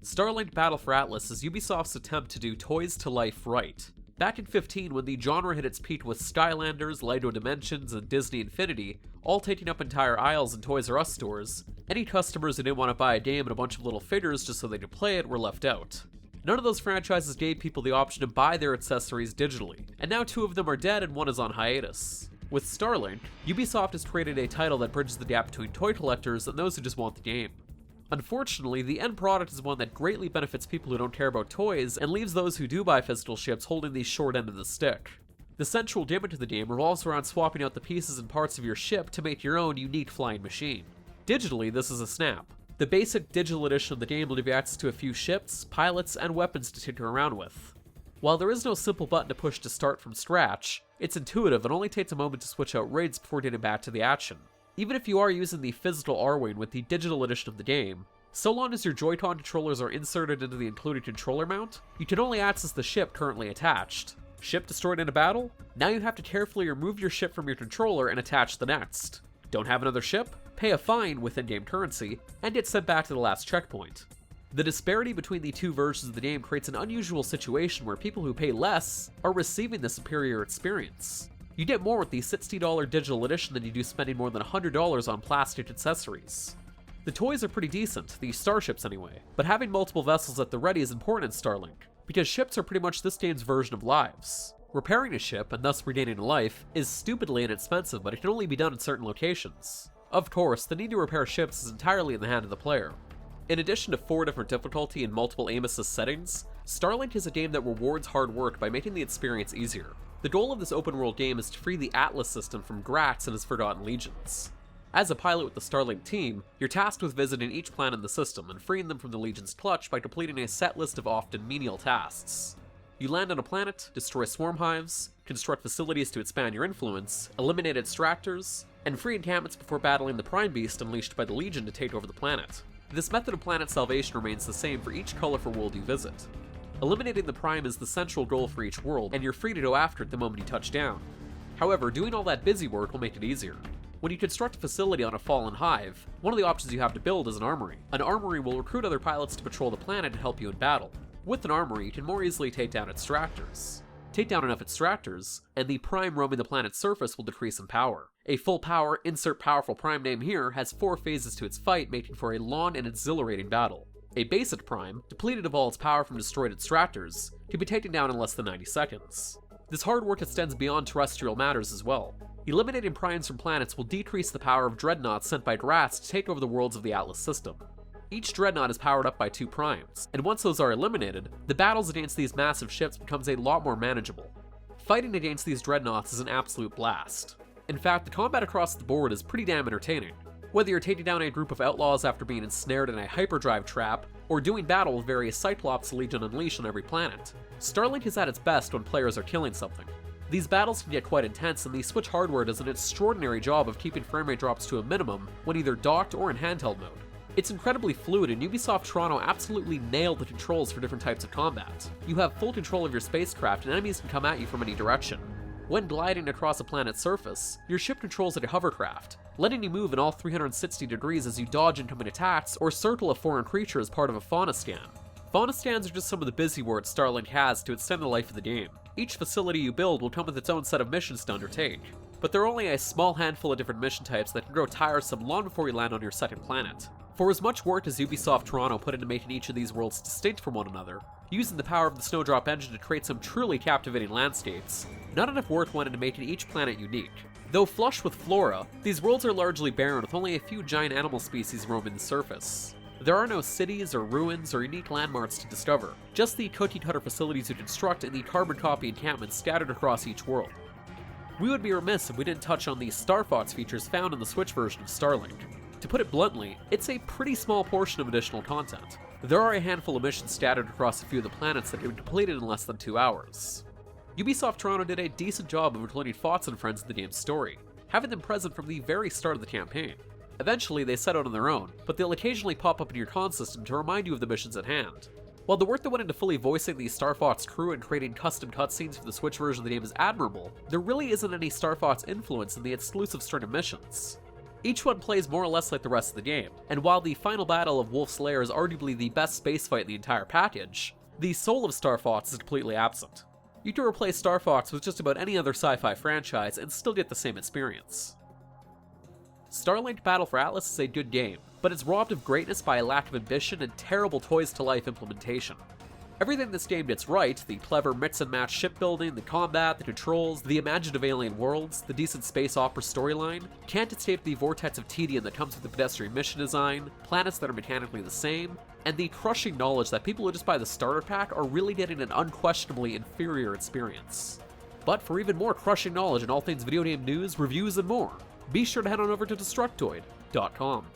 Starlink Battle for Atlas is Ubisoft's attempt to do Toys to Life right. Back in 2015, when the genre hit its peak with Skylanders, Lido Dimensions, and Disney Infinity, all taking up entire aisles in Toys R Us stores, any customers who didn't want to buy a game and a bunch of little figures just so they could play it were left out. None of those franchises gave people the option to buy their accessories digitally, and now 2 of them are dead and 1 is on hiatus. With Starlink, Ubisoft has created a title that bridges the gap between toy collectors and those who just want the game. Unfortunately, the end product is one that greatly benefits people who don't care about toys and leaves those who do buy physical ships holding the short end of the stick. The central gimmick of the game revolves around swapping out the pieces and parts of your ship to make your own unique flying machine. Digitally, this is a snap. The basic digital edition of the game will give you access to a few ships, pilots, and weapons to tinker around with. While there is no simple button to push to start from scratch, it's intuitive and only takes a moment to switch out raids before getting back to the action. Even if you are using the physical R-Wing with the digital edition of the game, so long as your Joy-Con controllers are inserted into the included controller mount, you can only access the ship currently attached. Ship destroyed in a battle? Now you have to carefully remove your ship from your controller and attach the next. Don't have another ship? Pay a fine with in-game currency, and get sent back to the last checkpoint. The disparity between the 2 versions of the game creates an unusual situation where people who pay less are receiving the superior experience. You get more with the $60 digital edition than you do spending more than $100 on plastic accessories. The toys are pretty decent, the starships anyway, but having multiple vessels at the ready is important in Starlink, because ships are pretty much this game's version of lives. Repairing a ship, and thus regaining a life, is stupidly inexpensive, but it can only be done in certain locations. Of course, the need to repair ships is entirely in the hand of the player. In addition to 4 different difficulty and multiple aim assist settings, Starlink is a game that rewards hard work by making the experience easier. The goal of this open-world game is to free the Atlas system from Gratz and his Forgotten Legions. As a pilot with the Starlink team, you're tasked with visiting each planet in the system and freeing them from the Legion's clutch by completing a set list of often menial tasks. You land on a planet, destroy swarm hives, construct facilities to expand your influence, eliminate extractors, and free encampments before battling the Prime Beast unleashed by the Legion to take over the planet. This method of planet salvation remains the same for each colorful world you visit. Eliminating the Prime is the central goal for each world, and you're free to go after it the moment you touch down. However, doing all that busy work will make it easier. When you construct a facility on a fallen hive, one of the options you have to build is an armory. An armory will recruit other pilots to patrol the planet and help you in battle. With an armory, you can more easily take down extractors. Take down enough extractors, and the Prime roaming the planet's surface will decrease in power. A full power, insert powerful Prime name here, has 4 phases to its fight, making for a long and exhilarating battle. A basic Prime, depleted of all its power from destroyed extractors, can be taken down in less than 90 seconds. This hard work extends beyond terrestrial matters as well. Eliminating primes from planets will decrease the power of dreadnoughts sent by Gratz to take over the worlds of the Atlas system. Each dreadnought is powered up by 2 primes, and once those are eliminated, the battles against these massive ships becomes a lot more manageable. Fighting against these dreadnoughts is an absolute blast. In fact, the combat across the board is pretty damn entertaining. Whether you're taking down a group of outlaws after being ensnared in a hyperdrive trap, or doing battle with various Cyclops the Legion unleash on every planet, Starlink is at its best when players are killing something. These battles can get quite intense, and the Switch hardware does an extraordinary job of keeping framerate drops to a minimum when either docked or in handheld mode. It's incredibly fluid, and Ubisoft Toronto absolutely nailed the controls for different types of combat. You have full control of your spacecraft, and enemies can come at you from any direction. When gliding across a planet's surface, your ship controls like a hovercraft, letting you move in all 360 degrees as you dodge incoming attacks or circle a foreign creature as part of a fauna scan. Fauna scans are just some of the busy work Starlink has to extend the life of the game. Each facility you build will come with its own set of missions to undertake, but there are only a small handful of different mission types that can grow tiresome long before you land on your second planet. For as much work as Ubisoft Toronto put into making each of these worlds distinct from one another, using the power of the Snowdrop engine to create some truly captivating landscapes, not enough work went into making each planet unique. Though flush with flora, these worlds are largely barren with only a few giant animal species roaming the surface. There are no cities or ruins or unique landmarks to discover, just the cookie-cutter facilities to construct and the carbon copy encampments scattered across each world. We would be remiss if we didn't touch on the Star Fox features found in the Switch version of Starlink. To put it bluntly, it's a pretty small portion of additional content. There are a handful of missions scattered across a few of the planets that can be completed in less than 2 hours. Ubisoft Toronto did a decent job of including Fox and friends in the game's story, having them present from the very start of the campaign. Eventually, they set out on their own, but they'll occasionally pop up in your con system to remind you of the missions at hand. While the work that went into fully voicing the Star Fox crew and creating custom cutscenes for the Switch version of the game is admirable, there really isn't any Star Fox influence in the exclusive string of missions. Each one plays more or less like the rest of the game, and while the final battle of Wolf's Lair is arguably the best space fight in the entire package, the soul of Star Fox is completely absent. You can replace Star Fox with just about any other sci-fi franchise and still get the same experience. Starlink Battle for Atlas is a good game, but it's robbed of greatness by a lack of ambition and terrible toys-to-life implementation. Everything this game gets right, the clever mix-and-match shipbuilding, the combat, the controls, the imaginative alien worlds, the decent space opera storyline, can't escape the vortex of tedium that comes with the pedestrian mission design, planets that are mechanically the same, and the crushing knowledge that people who just buy the starter pack are really getting an unquestionably inferior experience. But for even more crushing knowledge in all things video game news, reviews, and more, be sure to head on over to Destructoid.com.